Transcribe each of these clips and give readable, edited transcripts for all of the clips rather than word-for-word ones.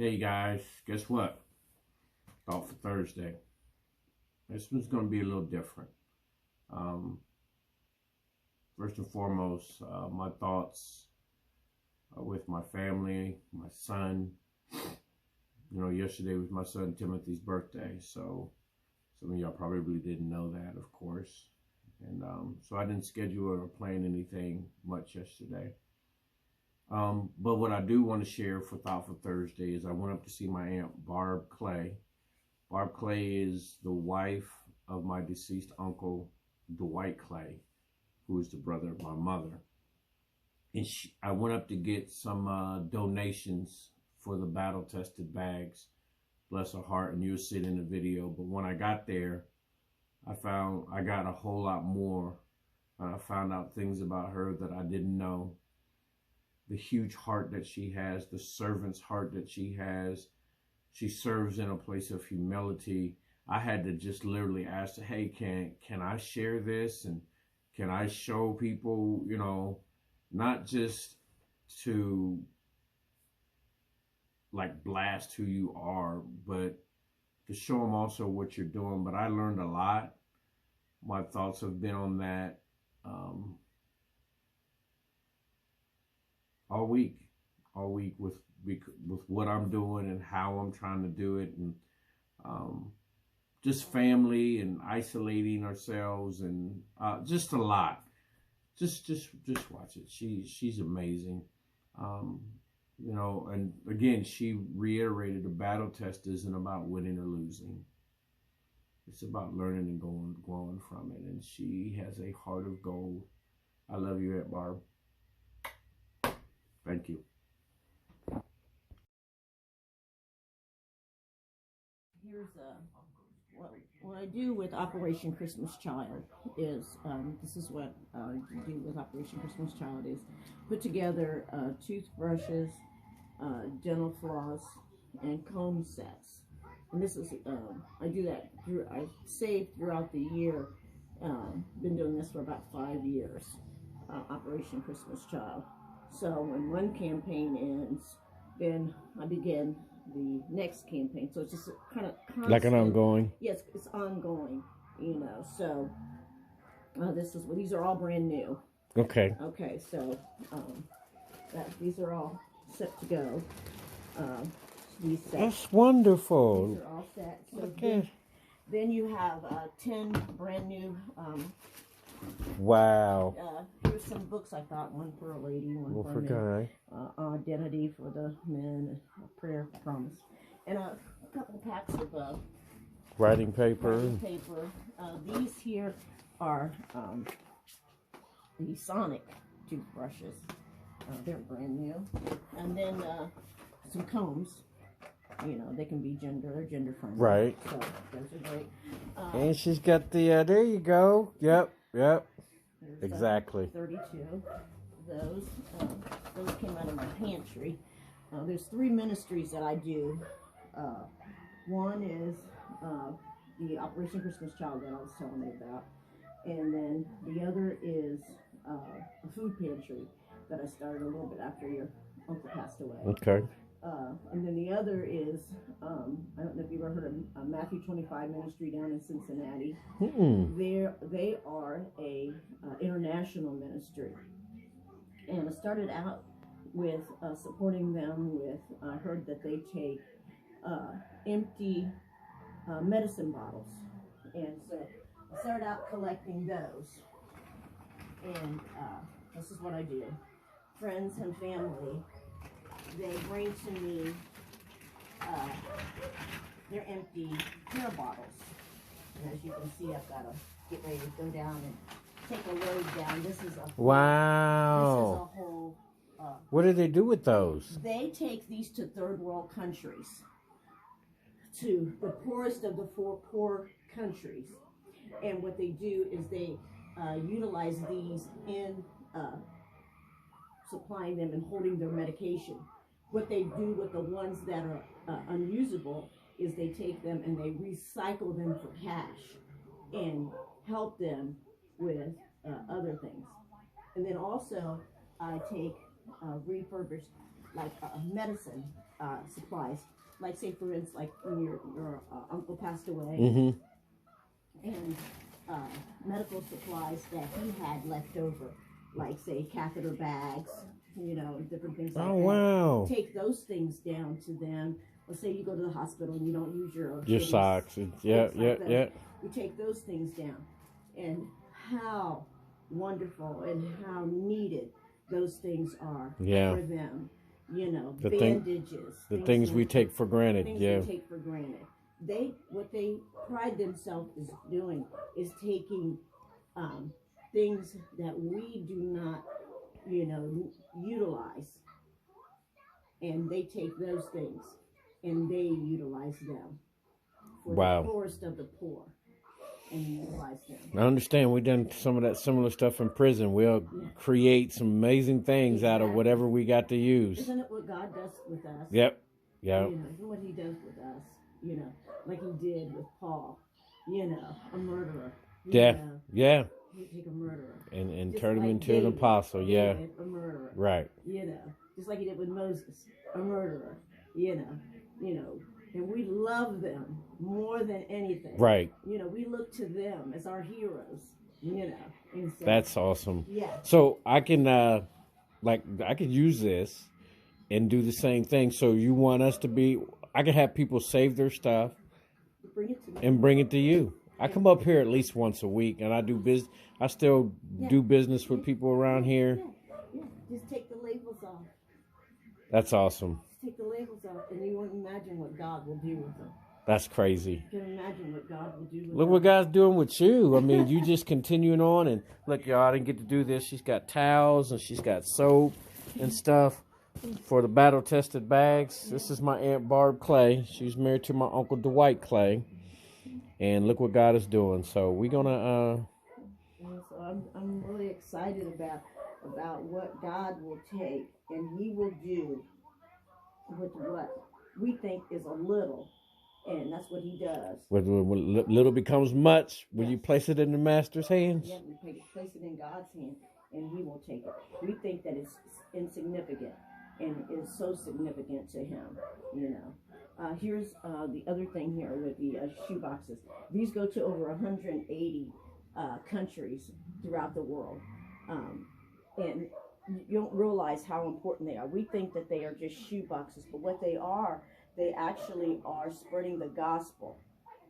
Hey guys, guess what? Thought for Thursday. This one's going to be a little different. Um, First and foremost, my thoughts are with my family, my son. You know, yesterday was my son Timothy's birthday, so some of y'all probably didn't know that, of course. And so I didn't schedule or plan anything much yesterday. But what I do want to share for Thoughtful Thursday is I went up to see my aunt Barb Clay. Barb Clay is the wife of my deceased uncle Dwight Clay, who is the brother of my mother. And I went up to get some donations for the battle-tested bags. Bless her heart, and you'll see it in the video. But when I got there, I found I got a whole lot more. I found out things about her that I didn't know. The huge heart that she has, the servant's heart that she has. She serves in a place of humility. I had to just literally ask her, hey, can I share this? And can I show people, you know, not just to like blast who you are, but to show them also what you're doing. But I learned a lot. My thoughts have been on that all week with what I'm doing and how I'm trying to do it, and just family and isolating ourselves, and just a lot. Just watch it. She's amazing. You know, and again, she reiterated the battle test isn't about winning or losing. It's about learning and growing from it. And she has a heart of gold. I love you, Aunt Barb. Thank you. Here's what I do with Operation Christmas Child is, this is what you do with Operation Christmas Child is put together toothbrushes, dental floss, and comb sets. And this is, I do that, I save throughout the year, been doing this for about 5 years, Operation Christmas Child. So when one campaign ends, then I begin the next campaign. So it's just kind of constant. Like an ongoing. Yes, it's ongoing, you know. So these are all brand new. Okay. Okay, so these are all set to go. These sets. That's wonderful. These are all set. So okay. Then you have 10 brand new. Wow. Here's some books I thought. One for a lady, one for a man. Identity for the men, a prayer promise, and a couple packs of writing paper. These here are the Sonic toothbrushes. They're brand new. And then some combs. You know, they can be gender friendly. Right. So those are great. And she's got the, there you go. Yep. Exactly. 32. Those came out of my pantry. There's 3 ministries that I do. One is the Operation Christmas Child that I was telling you about. And then the other is a food pantry that I started a little bit after your uncle passed away. Okay. And then the other is, I don't know if you've ever heard of Matthew 25 Ministry down in Cincinnati. They are a international ministry. And I started out with supporting them with, I heard that they take empty medicine bottles. And so I started out collecting those. And this is what I do. Friends and family, they bring to me their empty care bottles. And as you can see, I've got to get ready to go down and take a load down. This is a whole, wow. This is a whole. What do they do with those? They take these to third world countries, to the poorest of the 4 poor countries. And what they do is they utilize these in supplying them and holding their medication. What they do with the ones that are unusable is they take them and they recycle them for cash and help them with other things. And then also I take refurbished like medicine supplies like say for instance, like when your uncle passed away, and medical supplies that he had left over, like say catheter bags, different things like that. Wow. Take those things down to them. Let's say you go to the hospital and you don't use your socks. Yeah. You take those things down, and how wonderful and how needed those things are for them. The bandages, the things we take for granted. We take for granted. What they pride themselves is doing is taking things that we do not, utilize, and they take those things and they utilize them for the poorest of the poor. And utilize them. I understand. We've done some of that similar stuff in prison. We'll create some amazing things out of whatever we got to use. Isn't it what God does with us? Yep. Yeah. Isn't what He does with us? Like He did with Paul. A murderer. Yeah. He take a murderer and turn him into an apostle. Yeah. David, a murderer. Right. Just like He did with Moses, a murderer. And we love them more than anything. Right. We look to them as our heroes. So, that's awesome. Yeah. So I can, I could use this and do the same thing. So you want us to I can have people save their stuff and bring it to you. I come up here at least once a week, and I do business. I still do business with people around here. Yeah. Just take the labels off. That's awesome. Take the labels off, and you won't imagine what God will do with them. That's crazy. You can imagine what God will do with them. Look what God's doing with you. I mean, you just continuing on, and look, y'all, I didn't get to do this. She's got towels, and she's got soap and stuff for the battle-tested bags. This is my Aunt Barb Clay. She's married to my Uncle Dwight Clay, and look what God is doing. So we're gonna. So I'm really excited about what God will take, and He will do with what we think is a little, and that's what He does. When little becomes much, when you place it in the Master's hands. Yeah, we place it in God's hand, and He will take it. We think that it's insignificant, and it is so significant to Him. Here's the other thing here with the shoe boxes. These go to over 180 countries throughout the world, and you don't realize how important they are. We think that they are just shoe boxes, but what they actually are spreading the gospel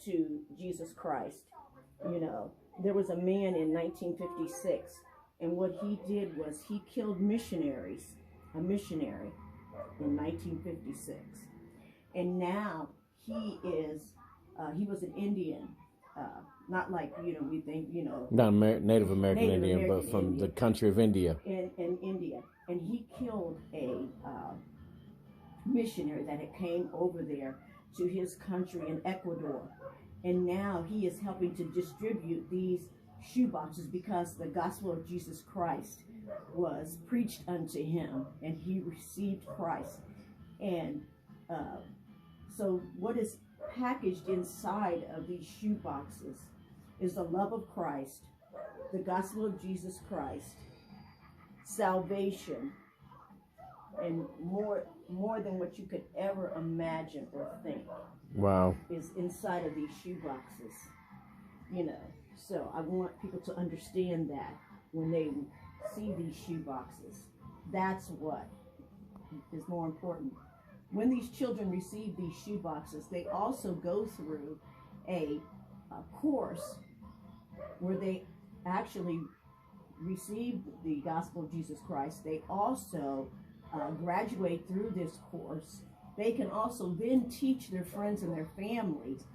to Jesus Christ. There was a man in 1956, and what he did was he killed a missionary in 1956. And now he was an Indian, not like, we think, not Native American Indian, but from the country of India. In India. And he killed a missionary that had came over there to his country in Ecuador. And now he is helping to distribute these shoe boxes because the gospel of Jesus Christ was preached unto him, and he received Christ. And so what is packaged inside of these shoe boxes is the love of Christ, the gospel of Jesus Christ, salvation, and more than what you could ever imagine or think. Wow. Is inside of these shoe boxes. So I want people to understand that when they see these shoe boxes, that's what is more important. When these children receive these shoe boxes, they also go through a course where they actually receive the gospel of Jesus Christ. They also graduate through this course. They can also then teach their friends and their families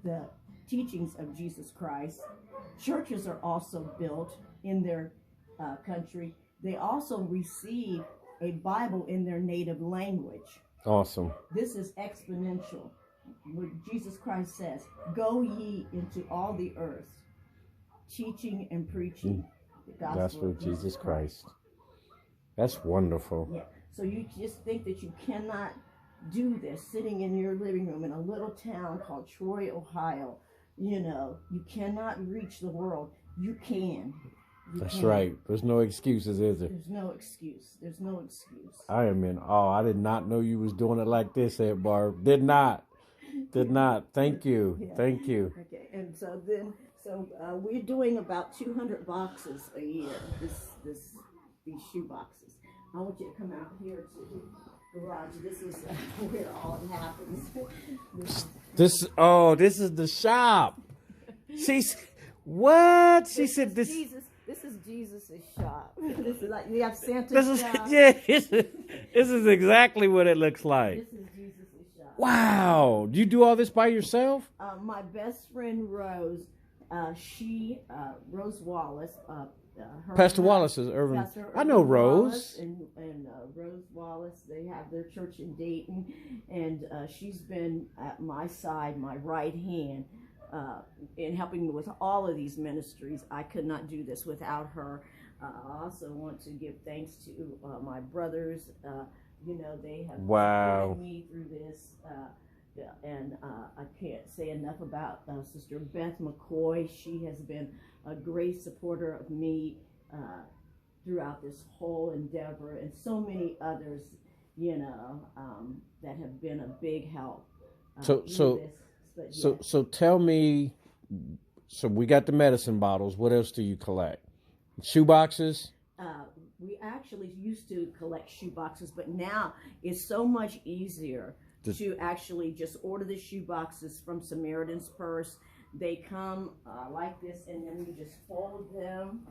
the teachings of Jesus Christ. Churches are also built in their country. They also receive a Bible in their native language. Awesome. This is exponential. What Jesus Christ says, go ye into all the earth, teaching and preaching the gospel of Jesus Christ. That's wonderful. Yeah. So you just think that you cannot do this sitting in your living room in a little town called Troy, Ohio. You cannot reach the world. You can. That's right. There's no excuses, is there? There's no excuse. There's no excuse. I am in awe. I did not know you was doing it like this, Aunt Barb. Did not. Did not. Thank you. Yeah. Thank you. Okay, and so we're doing about 200 boxes a year. These shoe boxes. I want you to come out here to the garage. This is where all it happens. This is the shop. She's what? She said this. This is Jesus' shop. This is like we have Santa's shop. This is exactly what it looks like. This is Jesus' shop. Wow. Do you do all this by yourself? My best friend Rose, Rose Wallace, Pastor Wallace is Irvin. Pastor I know Rose. And Rose Wallace, they have their church in Dayton, and she's been at my side, my right hand, in helping me with all of these ministries. I could not do this without her. I also want to give thanks to my brothers. They have supported me through this. And I can't say enough about Sister Beth McCoy. She has been a great supporter of me throughout this whole endeavor, and so many others, that have been a big help. So tell me. So we got the medicine bottles. What else do you collect? Shoe boxes. We actually used to collect shoe boxes, but now it's so much easier to actually just order the shoe boxes from Samaritan's Purse. They come like this, and then we just fold them.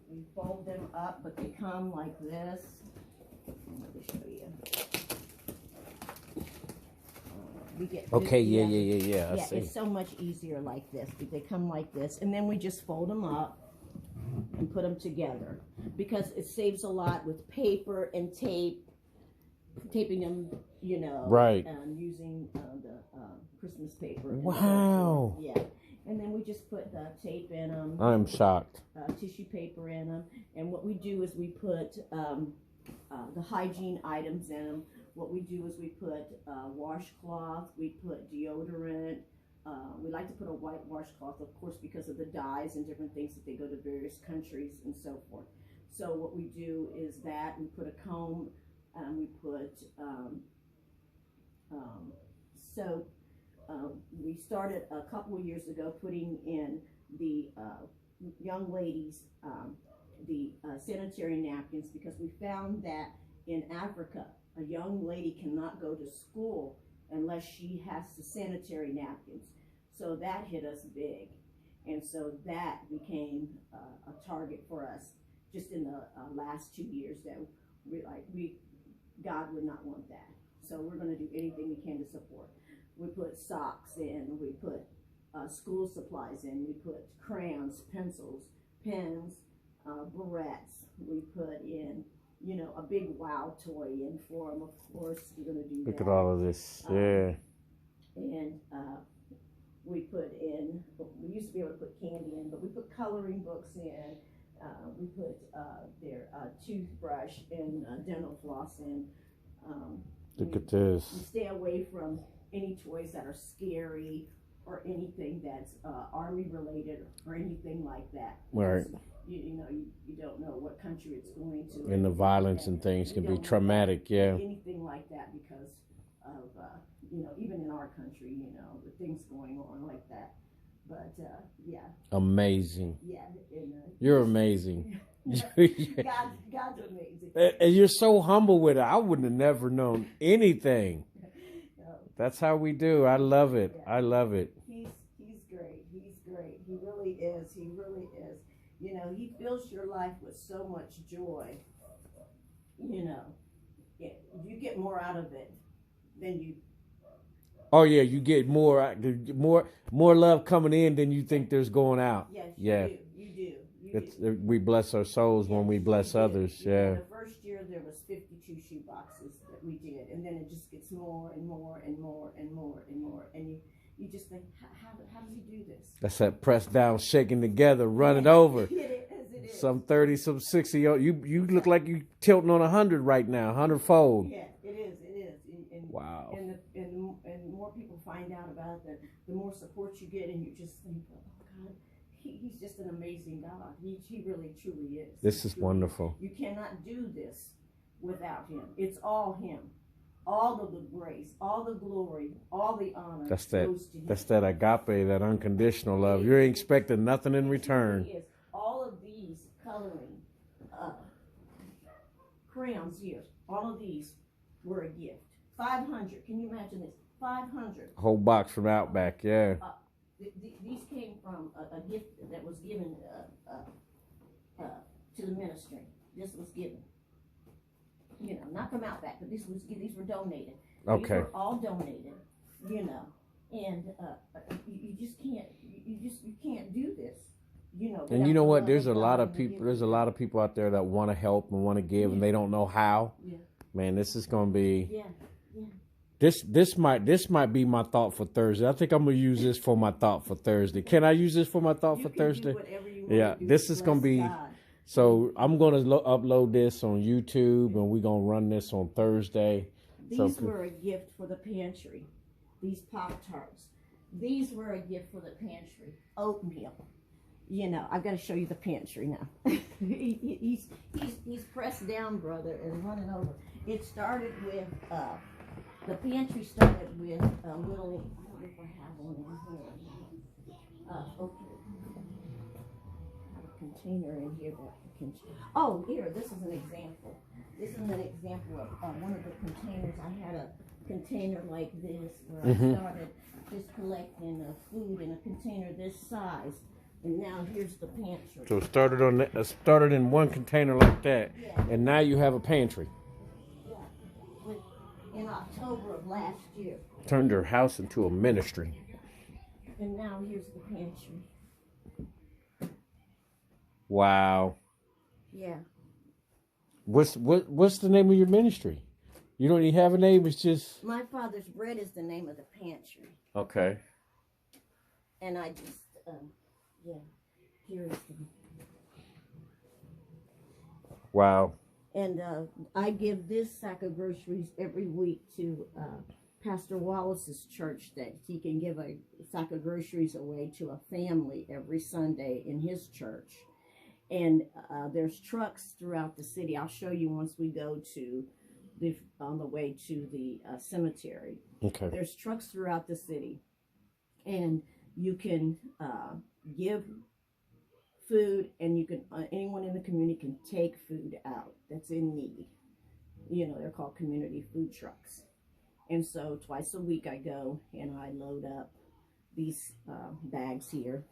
We fold them up, but they come like this. Let me show you. Okay, yeah. Yeah, it's so much easier like this. They come like this, and then we just fold them up and put them together, because it saves a lot with paper and taping them, right, using the Christmas paper. Wow. Yeah, and then we just put tape in them. I'm shocked. Tissue paper in them, and what we do is we put the hygiene items in them. What we do is we put washcloth, we put deodorant. We like to put a white washcloth, of course, because of the dyes and different things that they go to various countries and so forth. So what we do is that we put a comb, and we put soap. We started a couple of years ago putting in the young ladies the sanitary napkins, because we found that in Africa, a young lady cannot go to school unless she has the sanitary napkins. So that hit us big. And so that became a target for us just in the last 2 years, that God would not want that. So we're going to do anything we can to support. We put socks in, we put school supplies in, we put crayons, pencils, pens, barrettes. We put in, a big wow toy in for them. Of course, we're going to do that. Look at all of this, yeah. And we put in, we used to be able to put candy in, but we put coloring books in. We put their toothbrush and dental floss in. Look at this. We stay away from any toys that are scary or anything that's army related or anything like that. Right. You don't know what country it's going to. And the violence and things can be traumatic, yeah. Anything like that, because of, even in our country, the things going on like that. But, yeah. Amazing. Yeah. You're amazing. God's amazing. And you're so humble with it. I wouldn't have never known anything. That's how we do. I love it. Yeah. I love it. He's great. He's great. He really is. He really is. He fills your life with so much joy. You get more out of it than you. Oh yeah, you get more love coming in than you think there's going out. Yes, you do. We bless our souls when we bless others. Yeah. The first year there was 52 shoe boxes that we did, and then it just gets more and more and more and more and more, and you just think, how does he do this? That's that pressed down, shaking together, running over. It is. Some 30, some 60. You look like you tilting on 100 right now, 100-fold. Yeah, it is. And, wow. And more people find out about it, the more support you get, and you just think, oh God, he's just an amazing God. He really, truly is. This is wonderful. You cannot do this without him. It's all him. All of the grace, all the glory, all the honor That's goes to him. That's that agape, that unconditional love. You ain't expecting nothing in return. Is all of these coloring crayons here, all of these were a gift. 500. Can you imagine this? 500. Whole box from Outback, yeah. These came from a gift that was given to the ministry. This was given. You know, not from Outback, but these were donated. Okay. These were all donated. You know, and you just can't. You can't do this. You know. And you know what? There's a lot of people. There's a lot of people out there that want to help and want to give, and they don't know how. Yeah. Man, this is gonna be. Yeah. This might be my thought for Thursday. I think I'm gonna use this for my thought for Thursday. Can I use this for my thought for Thursday? Do whatever you want Yeah, to do. this is gonna be. God. So I'm gonna upload this on YouTube, and we're gonna run this on Thursday. These were a gift for the pantry. These Pop-Tarts. These were a gift for the pantry. Oatmeal. You know, I've got to show you the pantry now. he's pressed down, brother, and running over. It started with the pantry started with a little. I don't know if I have one in here. Okay. I have a container in here that can. Oh, here. This is an example. This is an example of one of the containers. I had a container like this where I started just collecting food in a container this size, and now here's the pantry. So it started in one container like that, Yeah. and now you have a pantry. Yeah. In October of last year, Turned your house into a ministry. and now here's the pantry. Wow. Yeah. What's the name of your ministry? You don't even have a name. It's just My Father's Bread is the name of the pantry, okay. and I just here's the. Wow. And I give this sack of groceries every week to Pastor Wallace's church, that he can give a sack of groceries away to a family every Sunday in his church. And there's trucks throughout the city. I'll show you once we go to on the way to the cemetery. Okay. There's trucks throughout the city, and you can give food, and you can anyone in the community can take food out that's in need. You know, they're called community food trucks. And so twice a week I go and I load up these bags here,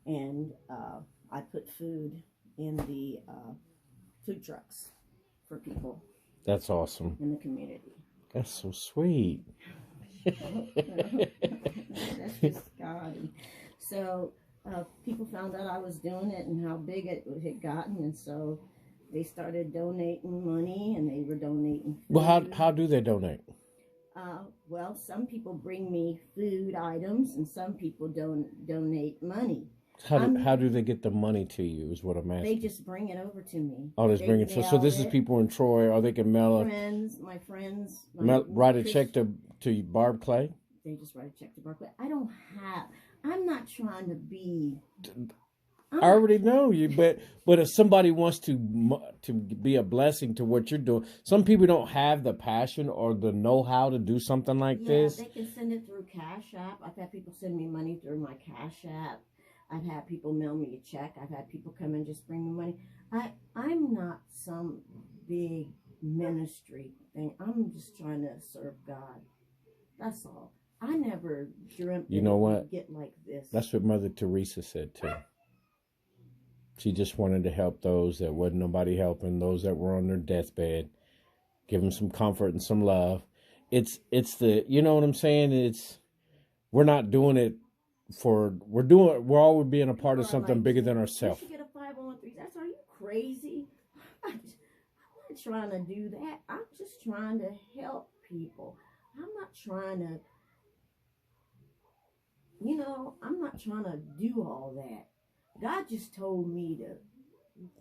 and I put food in the food trucks for people That's awesome. in the community. That's so sweet. That's just God. And so people found out I was doing it and how big it had gotten, and so they started donating money, and they were donating food. Well, how do they donate? Well, some people bring me food items, and some people donate money. How do they get the money to you? Is what I'm asking. They just bring it over to me. Oh, they bring it. So this is people in Troy, or they can mail My friends. write a check to Barb Clay. They just write a check to Barb Clay. I'm not trying to be. I already know you, but if somebody wants to be a blessing to what you're doing, some people don't have the passion or the know-how to do something like this. They can send it through Cash App. I've had people send me money through my Cash App. I've had people mail me a check. I've had people come and just bring me money. I'm not some big ministry thing. I'm just trying to serve God. That's all. I never dreamt You know what? I'd get like this. That's what Mother Teresa said too. She just wanted to help those that wasn't nobody helping, those that were on their deathbed, give them some comfort and some love. It's the, you know what I'm saying? We're not doing it we're always being a part of something bigger than ourselves. You should get a 501(c)(3). That's, are you crazy? I'm not trying to do that. I'm just trying to help people. I'm not trying to, I'm not trying to do all that. God just told me to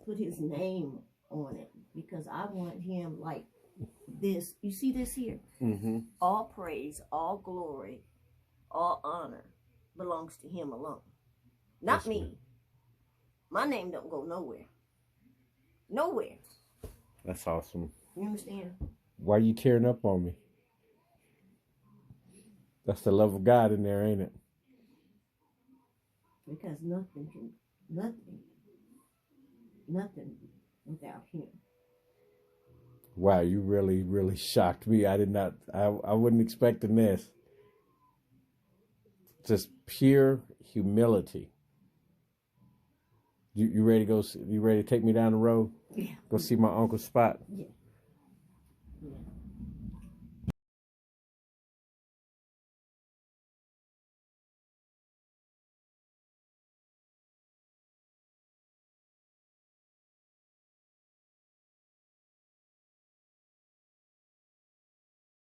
put his name on it because I want him like this. You see this here? Mm-hmm. All praise, all glory, all honor belongs to him alone. Not me. My name don't go nowhere. Nowhere. That's awesome. You understand? Why are you tearing up on me? That's the love of God in there, ain't it? Because nothing without him. Wow, you really, really shocked me. I wasn't expecting this. Just pure humility. You ready to go? You ready to take me down the road? Yeah. Go see my uncle's spot? Yeah.